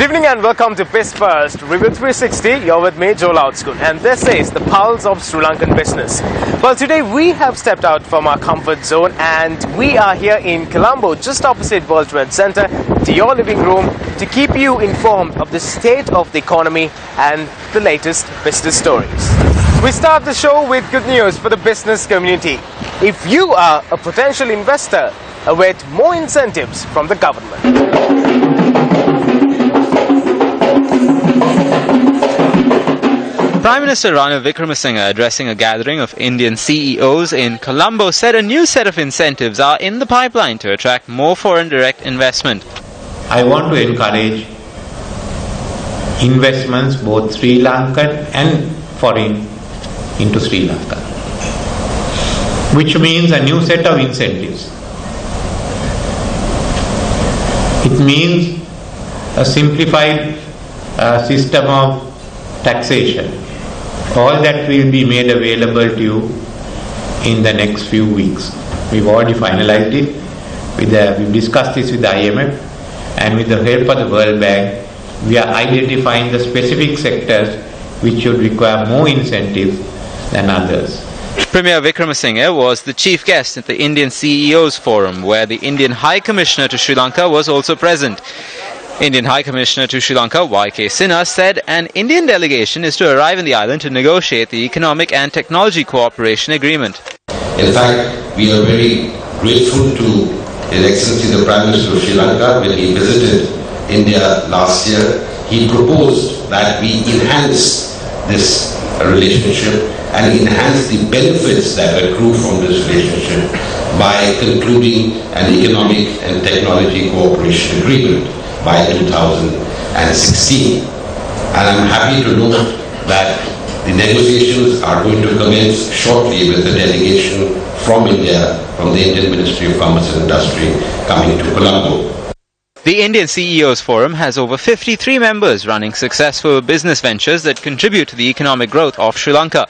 Good evening and welcome to Newsfirst Review 360. You're with me, Joe Loudschool, and this is the pulse of Sri Lankan business. Well, today we have stepped out from our comfort zone and we are here in Colombo, just opposite World Trade Center, to your living room to keep you informed of the state of the economy and the latest business stories. We start the show with good news for the business community. If you are a potential investor, await more incentives from the government. Prime Minister Ranil Wickremesinghe, addressing a gathering of Indian CEOs in Colombo, said a new set of incentives are in the pipeline to attract more foreign direct investment. I want to encourage investments, both Sri Lankan and foreign, into Sri Lanka, which means a new set of incentives. It means a simplified system of taxation. All that will be made available to you in the next few weeks. We've already finalized it. We've discussed this with the IMF, and with the help of the World Bank, we are identifying the specific sectors which should require more incentives than others. Premier Wickremesinghe was the chief guest at the Indian CEOs Forum, where the Indian High Commissioner to Sri Lanka was also present. Indian High Commissioner to Sri Lanka, Y.K. Sinha, said an Indian delegation is to arrive in the island to negotiate the Economic and Technology Cooperation Agreement. In fact, we are very grateful to His Excellency the Prime Minister of Sri Lanka. When he visited India last year, he proposed that we enhance this relationship and enhance the benefits that accrue from this relationship by concluding an Economic and Technology Cooperation Agreement by 2016. And I'm happy to note that the negotiations are going to commence shortly with the delegation from India, from the Indian Ministry of Commerce and Industry, coming to Colombo. The Indian CEOs Forum has over 53 members running successful business ventures that contribute to the economic growth of Sri Lanka.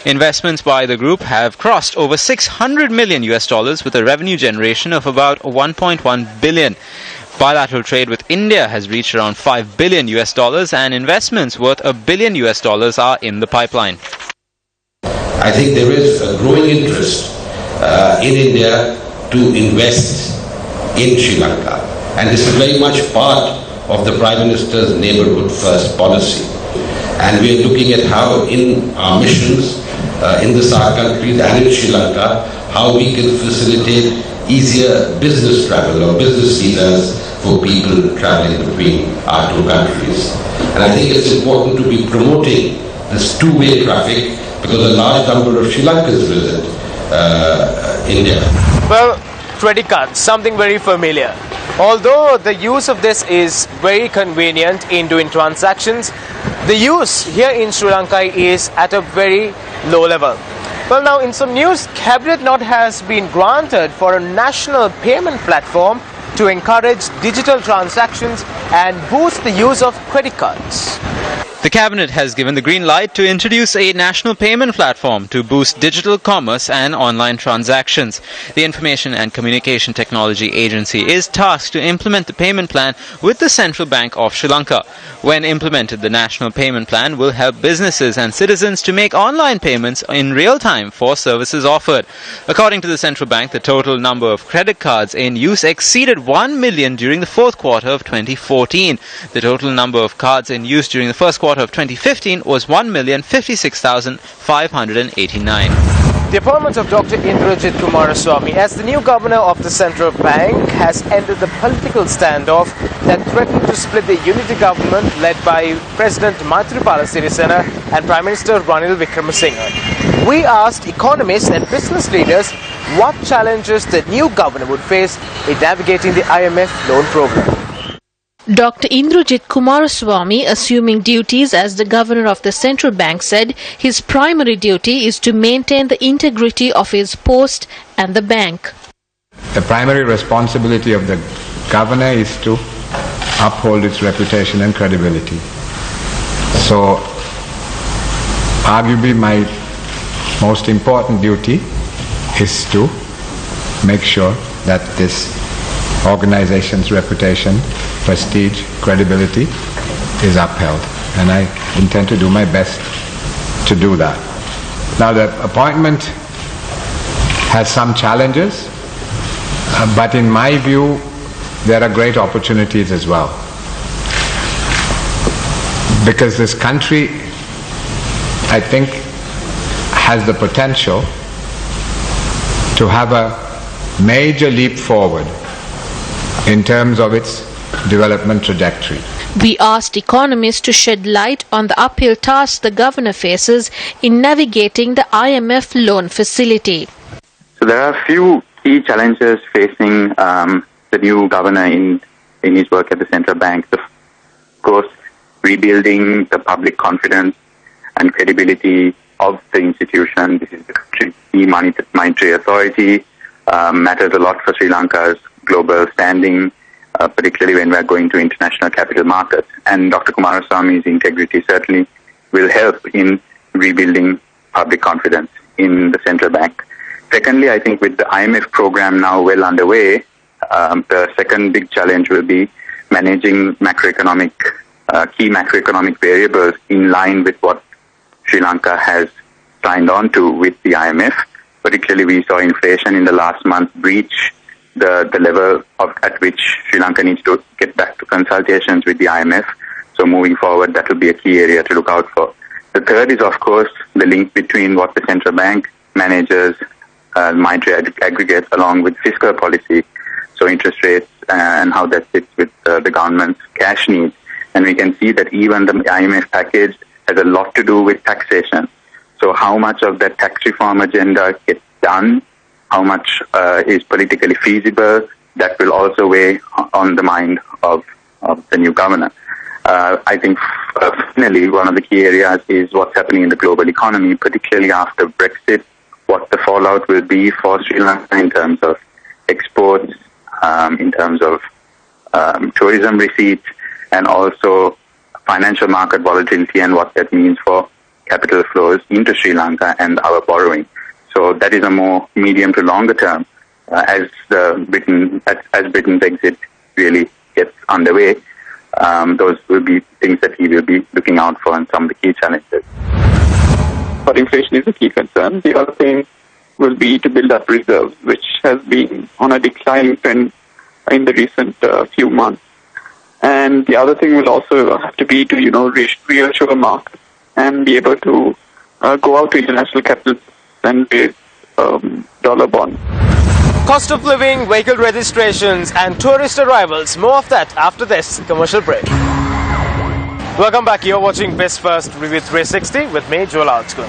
Investments by the group have crossed over $600 million with a revenue generation of about $1.1 billion. Bilateral trade with India has reached around $5 billion and investments worth $1 billion are in the pipeline. I think there is a growing interest in India to invest in Sri Lanka, and this is very much part of the Prime Minister's Neighbourhood First policy. And we are looking at how in our missions in the SAARC countries and in Sri Lanka, how we can facilitate easier business travel or business visas for people traveling between our two countries. And I think it's important to be promoting this two-way traffic because a large number of Sri Lankans visit India. Well, credit cards, something very familiar. Although the use of this is very convenient in doing transactions, the use here in Sri Lanka is at a very low level. Well, now in some news, Cabinet note has been granted for a national payment platform to encourage digital transactions and boost the use of credit cards. The Cabinet has given the green light to introduce a national payment platform to boost digital commerce and online transactions. The Information and Communication Technology Agency is tasked to implement the payment plan with the Central Bank of Sri Lanka. When implemented, the national payment plan will help businesses and citizens to make online payments in real time for services offered. According to the Central Bank, the total number of credit cards in use exceeded 1 million during the fourth quarter of 2014. The total number of cards in use during the first quarter of 2015 was 1,056,589. The appointment of Dr. Indrajit Kumaraswamy as the new governor of the Central Bank has ended the political standoff that threatened to split the unity government led by President Maithripala Sirisena and Prime Minister Ranil Wickremesinghe. We asked economists and business leaders what challenges the new governor would face in navigating the IMF loan program. Dr. Indrajit Kumaraswamy, assuming duties as the governor of the central bank, said his primary duty is to maintain the integrity of his post and the bank. The primary responsibility of the governor is to uphold its reputation and credibility. So, arguably my most important duty is to make sure that this organization's reputation prestige, credibility is upheld. And I intend to do my best to do that. Now, the appointment has some challenges, but in my view, there are great opportunities as well. Because this country, I think, has the potential to have a major leap forward in terms of its development trajectory. We asked economists to shed light on the uphill task the governor faces in navigating the IMF loan facility. So there are a few key challenges facing the new governor in his work at the central bank. Of course, rebuilding the public confidence and credibility of the institution. This is the key monetary authority. Matters a lot for Sri Lanka's global standing, particularly when we are going to international capital markets. And Dr. Kumaraswamy's integrity certainly will help in rebuilding public confidence in the central bank. Secondly, I think with the IMF program now well underway, the second big challenge will be managing key macroeconomic variables in line with what Sri Lanka has signed on to with the IMF. Particularly, we saw inflation in the last month breach the level at which Sri Lanka needs to get back to consultations with the IMF. So moving forward, that will be a key area to look out for. The third is, of course, the link between what the central bank manages, monetary aggregates, along with fiscal policy, so interest rates and how that fits with the government's cash needs. And we can see that even the IMF package has a lot to do with taxation. So how much of that tax reform agenda gets done, how much is politically feasible, that will also weigh on the mind of the new governor. I think finally one of the key areas is what's happening in the global economy, particularly after Brexit, what the fallout will be for Sri Lanka in terms of exports, in terms of tourism receipts, and also financial market volatility and what that means for capital flows into Sri Lanka and our borrowing. So that is a more medium to longer term as Britain's exit really gets underway. Those will be things that he will be looking out for and some of the key challenges. But inflation is a key concern. The other thing will be to build up reserves, which has been on a declining trend in the recent few months. And the other thing will also have to be to, reassure markets and be able to go out to international capital and raise dollar bonds. Cost of living, vehicle registrations and tourist arrivals. More of that after this commercial break. Welcome back. You're watching Best First Review 360 with me, Joel Outscoon.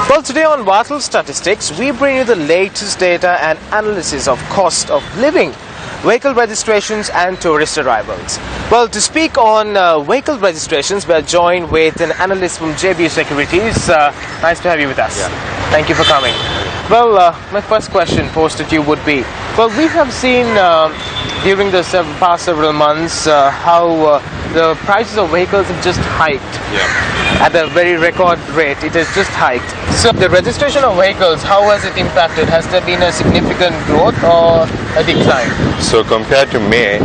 Well, today on Vital Statistics, we bring you the latest data and analysis of cost of living, vehicle registrations and tourist arrivals. Well, to speak on vehicle registrations, we are joined with an analyst from JB Securities. Nice to have you with us. Yeah. Thank you for coming. Well, my first question posed to you would be, well, we have seen during the past several months how the prices of vehicles have just hiked. At a very record rate. It has just hiked. So the registration of vehicles, how has it impacted? Has there been a significant growth or a decline? So compared to May,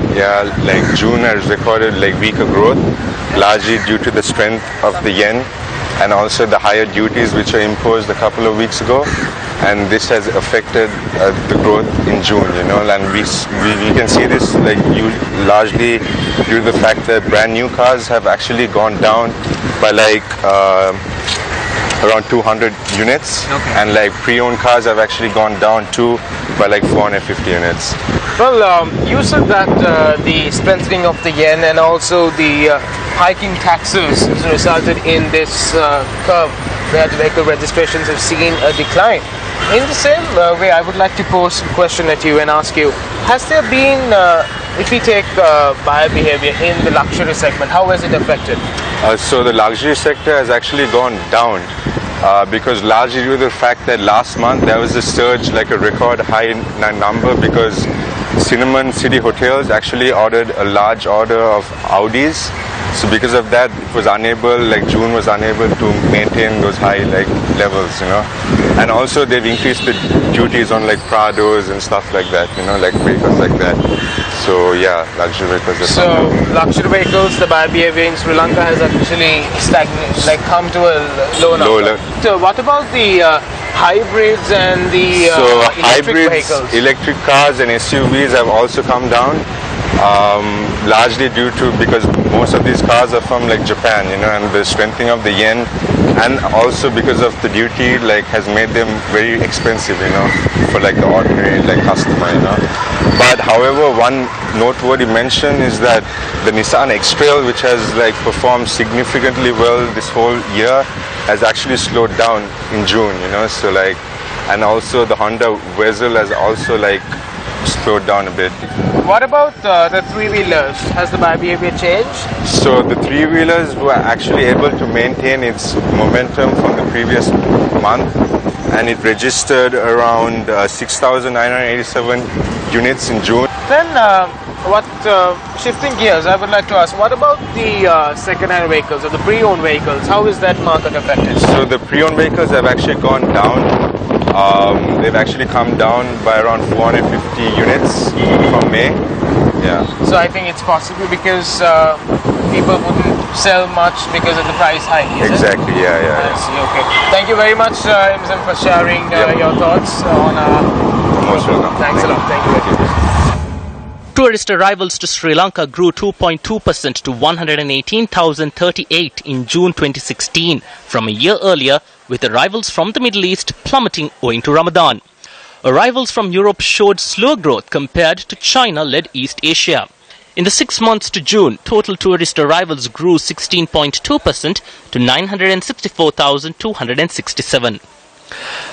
June has recorded weaker growth, largely due to the strength of the yen and also the higher duties which were imposed a couple of weeks ago. And this has affected the growth in June, and we can see this largely due to the fact that brand new cars have actually gone down by around 200 units, and pre-owned cars have actually gone down too by 450 units. Well, you said that the strengthening of the yen and also the hiking taxes has resulted in this curve where the vehicle registrations have seen a decline. In the same way, I would like to pose a question at you and ask you, has there been, if we take buyer behavior in the luxury segment, how has it affected? So the luxury sector has actually gone down because largely due to the fact that last month there was a surge, a record high number, because Cinnamon City Hotels actually ordered a large order of Audis So because of that, it was unable, like June was unable to maintain those high like levels, you know. And also they've increased the duties on like Prados and stuff like that, you know, like vehicles like that. So yeah, luxury vehicles. So luxury vehicles, the buyer behavior in Sri Lanka has actually stagnated, like come to a low number. So what about the hybrids and the electric vehicles? Electric cars and SUVs have also come down. Largely due to because most of these cars are from like Japan, you know, and the strengthening of the yen, and also because of the duty like has made them very expensive, you know, for like the ordinary like customer, you know. But however, one noteworthy mention is that the Nissan X-Trail, which has like performed significantly well this whole year, has actually slowed down in June, you know. So like, and also the Honda Vezel has also like slowed down a bit. What about the three-wheelers? Has the buyer behavior changed? So the three-wheelers were actually able to maintain its momentum from the previous month, and it registered around 6,987 units in June. Then shifting gears, I would like to ask, what about the second-hand vehicles or the pre-owned vehicles? How is that market affected? So the pre-owned vehicles have actually gone down. They've actually come down by around 450 units from May. Yeah. So I think it's possible because people wouldn't sell much because of the price hike. Exactly. Yeah. I see. Okay. Thank you very much, Imzam, for sharing your thoughts on. Most welcome. Thanks a lot. Thank you very much. Tourist arrivals to Sri Lanka grew 2.2% to 118,038 in June 2016 from a year earlier, with arrivals from the Middle East plummeting owing to Ramadan. Arrivals from Europe showed slower growth compared to China-led East Asia. In the 6 months to June, total tourist arrivals grew 16.2% to 964,267.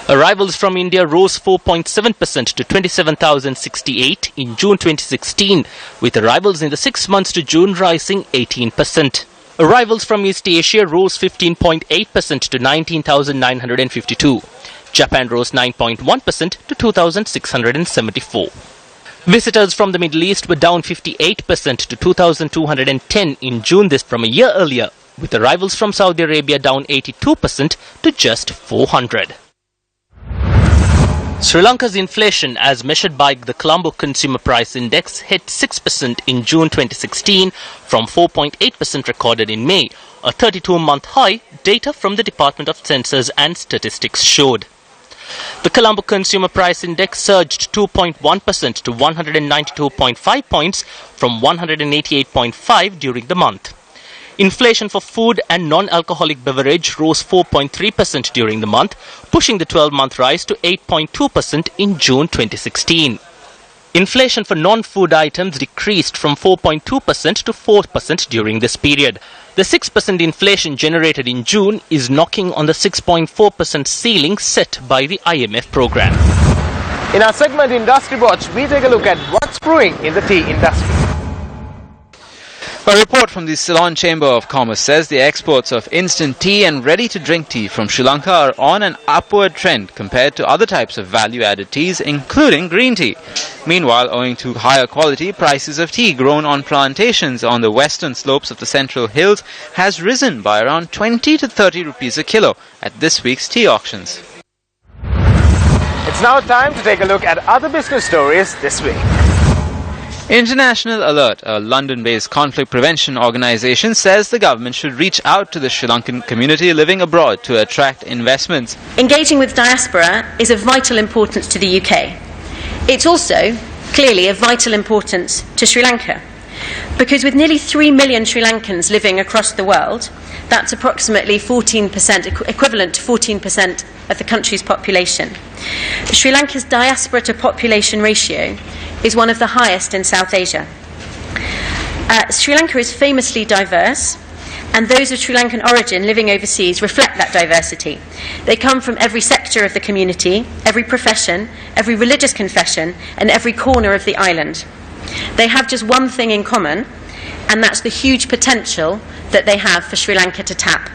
Arrivals from India rose 4.7% to 27,068 in June 2016, with arrivals in the 6 months to June rising 18%. Arrivals from East Asia rose 15.8% to 19,952. Japan rose 9.1% to 2,674. Visitors from the Middle East were down 58% to 2,210 in June, this from a year earlier, with arrivals from Saudi Arabia down 82% to just 400. Sri Lanka's inflation, as measured by the Colombo Consumer Price Index, hit 6% in June 2016 from 4.8% recorded in May, a 32-month high, data from the Department of Census and Statistics showed. The Colombo Consumer Price Index surged 2.1% to 192.5 points from 188.5 during the month. Inflation for food and non-alcoholic beverage rose 4.3% during the month, pushing the 12-month rise to 8.2% in June 2016. Inflation for non-food items decreased from 4.2% to 4% during this period. The 6% inflation generated in June is knocking on the 6.4% ceiling set by the IMF program. In our segment Industry Watch, we take a look at what's brewing in the tea industry. A report from the Ceylon Chamber of Commerce says the exports of instant tea and ready-to-drink tea from Sri Lanka are on an upward trend compared to other types of value-added teas, including green tea. Meanwhile, owing to higher quality, prices of tea grown on plantations on the western slopes of the Central Hills has risen by around 20 to 30 rupees a kilo at this week's tea auctions. It's now time to take a look at other business stories this week. International Alert, a London-based conflict prevention organisation, says the government should reach out to the Sri Lankan community living abroad to attract investments. Engaging with diaspora is of vital importance to the UK. It's also clearly of vital importance to Sri Lanka, because with nearly 3 million Sri Lankans living across the world, that's approximately 14%, equivalent to 14% of the country's population. Sri Lanka's diaspora to population ratio is one of the highest in South Asia. Sri Lanka is famously diverse, and those of Sri Lankan origin living overseas reflect that diversity. They come from every sector of the community, every profession, every religious confession, and every corner of the island. They have just one thing in common, and that's the huge potential that they have for Sri Lanka to tap.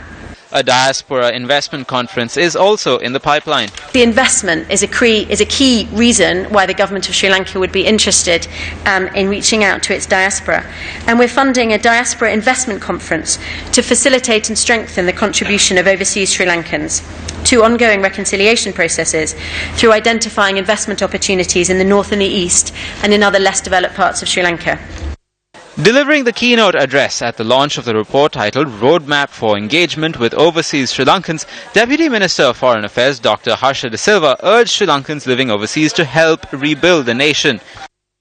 A diaspora investment conference is also in the pipeline. The investment is a key reason why the government of Sri Lanka would be interested in reaching out to its diaspora. And we're funding a diaspora investment conference to facilitate and strengthen the contribution of overseas Sri Lankans to ongoing reconciliation processes through identifying investment opportunities in the north and the east and in other less developed parts of Sri Lanka. Delivering the keynote address at the launch of the report titled Roadmap for Engagement with Overseas Sri Lankans, Deputy Minister of Foreign Affairs Dr. Harsha De Silva urged Sri Lankans living overseas to help rebuild the nation.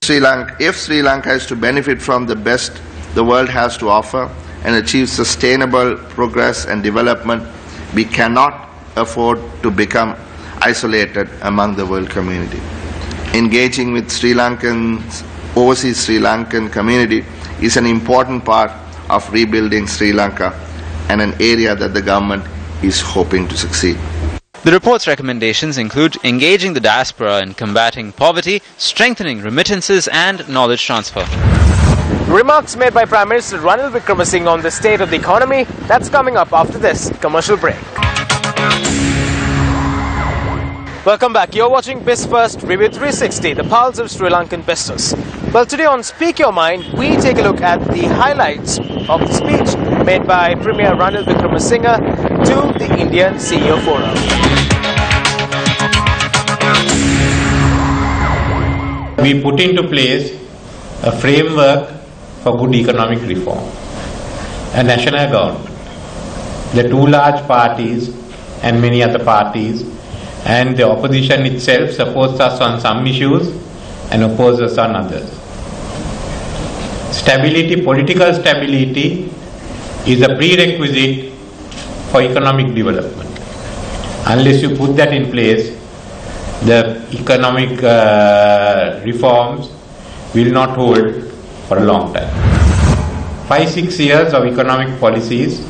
If Sri Lanka is to benefit from the best the world has to offer and achieve sustainable progress and development, we cannot afford to become isolated among the world community. Engaging with overseas Sri Lankan community is an important part of rebuilding Sri Lanka and an area that the government is hoping to succeed. The report's recommendations include engaging the diaspora in combating poverty, strengthening remittances and knowledge transfer. Remarks made by Prime Minister Ranil Wickremesinghe on the state of the economy. That's coming up after this commercial break. Welcome back. You're watching BizFirst Review 360, the pulse of Sri Lankan business. Well, today on Speak Your Mind, we take a look at the highlights of the speech made by Premier Ranil Wickremesinghe to the Indian CEO Forum. We put into place a framework for good economic reform. A national government, the two large parties and many other parties, and the opposition itself supports us on some issues and opposes us on others. Political stability is a prerequisite for economic development. Unless you put that in place, the economic reforms will not hold for a long time. 5-6 years of economic policies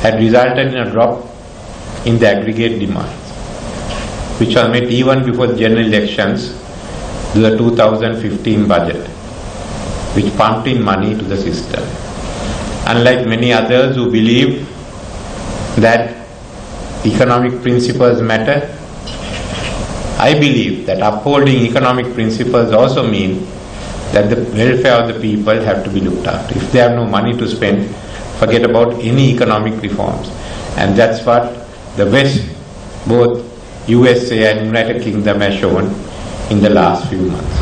had resulted in a drop in the aggregate demand, which was met even before the general elections to the 2015 budget, which pumped in money to the system. Unlike many others who believe that economic principles matter, I believe that upholding economic principles also means that the welfare of the people have to be looked after. If they have no money to spend, forget about any economic reforms. And that's what the West, both USA and United Kingdom, has shown in the last few months.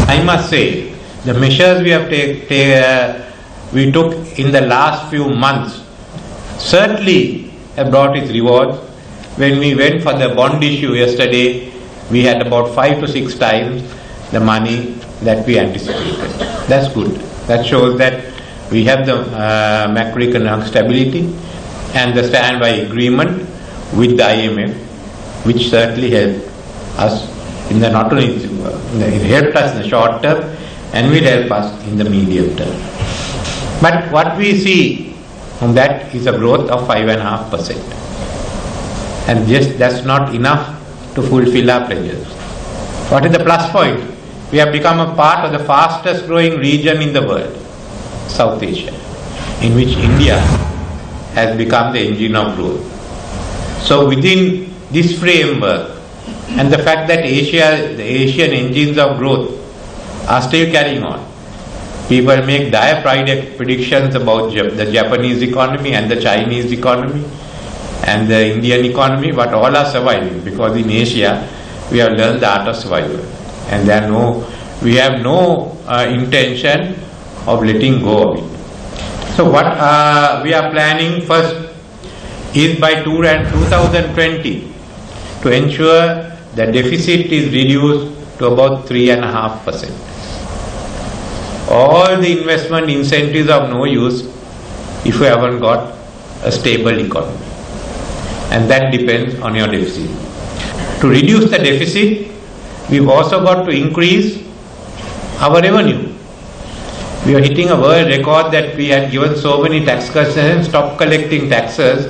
I must say, the measures we have we took in the last few months certainly have brought its rewards. When we went for the bond issue yesterday, we had about 5 to 6 times the money that we anticipated. That's good. That shows that we have the macroeconomic stability and the standby agreement with the IMF, which certainly helped us in the not only it helped us in the short term and will help us in the medium term. But what we see from that is a growth of 5.5%, and just that's not enough to fulfill our pledges. What is the plus point? We have become a part of the fastest growing region in the world, South Asia, in which India has become the engine of growth. So within this framework and the fact that the Asian engines of growth are still carrying on, people make dire predictions about the Japanese economy and the Chinese economy and the Indian economy, but all are surviving because in Asia we have learned the art of survival, and we have no intention of letting go of it. So what we are planning first is by 2020 to ensure the deficit is reduced to about 3.5%. All the investment incentives are of no use if you haven't got a stable economy, and that depends on your deficit. To reduce the deficit, we've also got to increase our revenue. We are hitting a world record that we had given so many tax cuts and stopped collecting taxes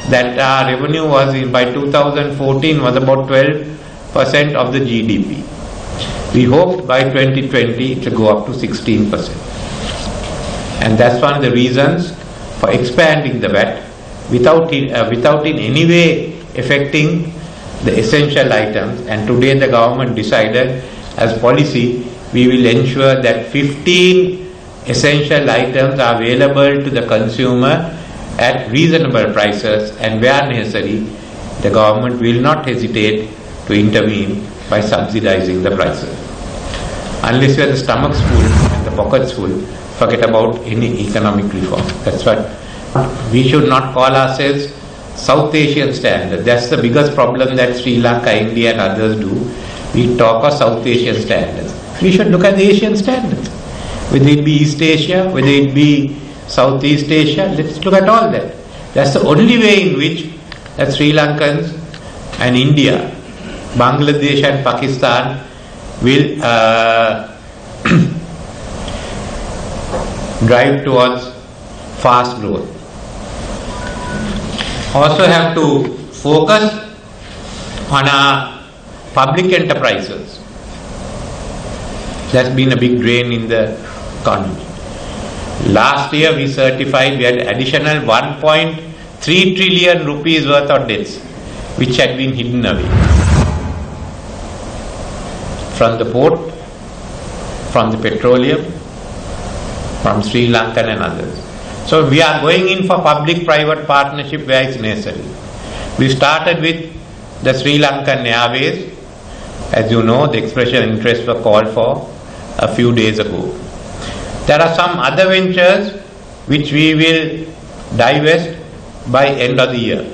that our revenue was by 2014 was about 12% of the GDP. We hoped by 2020 it will go up to 16%. And that's one of the reasons for expanding the VAT without in any way affecting the essential items. And today the government decided as policy, we will ensure that 15 essential items are available to the consumer at reasonable prices, and where necessary, the government will not hesitate to intervene by subsidizing the prices. Unless you have the stomachs full and the pockets full, forget about any economic reform. That's what we should not call ourselves South Asian standard. That's the biggest problem that Sri Lanka, India and others do. We talk of South Asian standards. We should look at the Asian standards. Whether it be East Asia, whether it be Southeast Asia, let's look at all that. That's the only way in which Sri Lankans and India, Bangladesh and Pakistan will drive towards fast growth. Also have to focus on our public enterprises. That's been a big drain in the economy. Last year we certified we had additional 1.3 trillion rupees worth of debts which had been hidden away from the port, from the petroleum, from Sri Lankan and others. So we are going in for public-private partnership where it's necessary. We started with the Sri Lankan Airways. As you know, the expression of interest were called for a few days ago. There are some other ventures which we will divest by end of the year.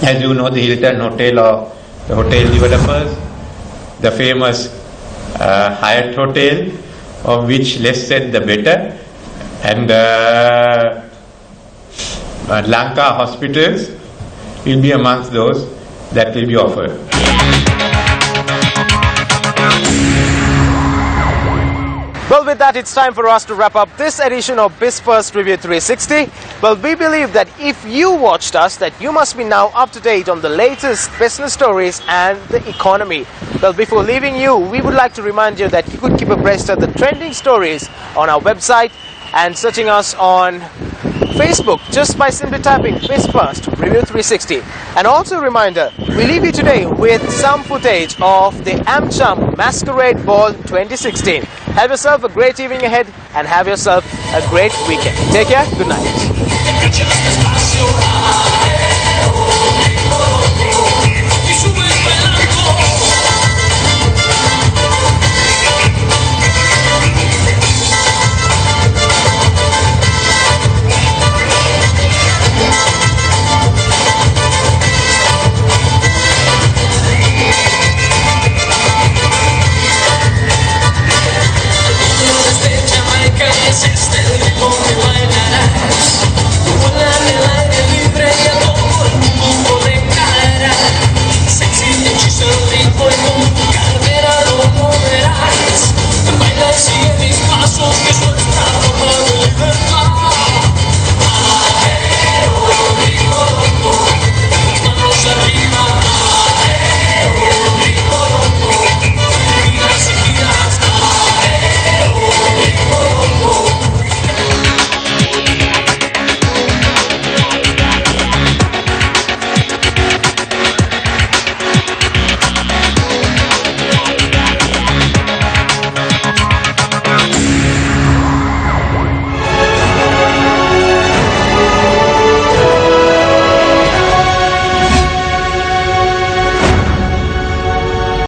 As you know, the Hilton Hotel or the hotel developers, the famous Hyatt Hotel, of which less said the better, and Lanka hospitals will be amongst those that will be offered. Well, with that, it's time for us to wrap up this edition of BizFirst Review 360. Well, we believe that if you watched us, that you must be now up to date on the latest business stories and the economy. Well, before leaving you, we would like to remind you that you could keep abreast of the trending stories on our website and searching us on Facebook just by simply typing BizFirst Review 360. And also a reminder, we leave you today with some footage of the AmCham Masquerade Ball 2016. Have yourself a great evening ahead and have yourself a great weekend. Take care. Good night.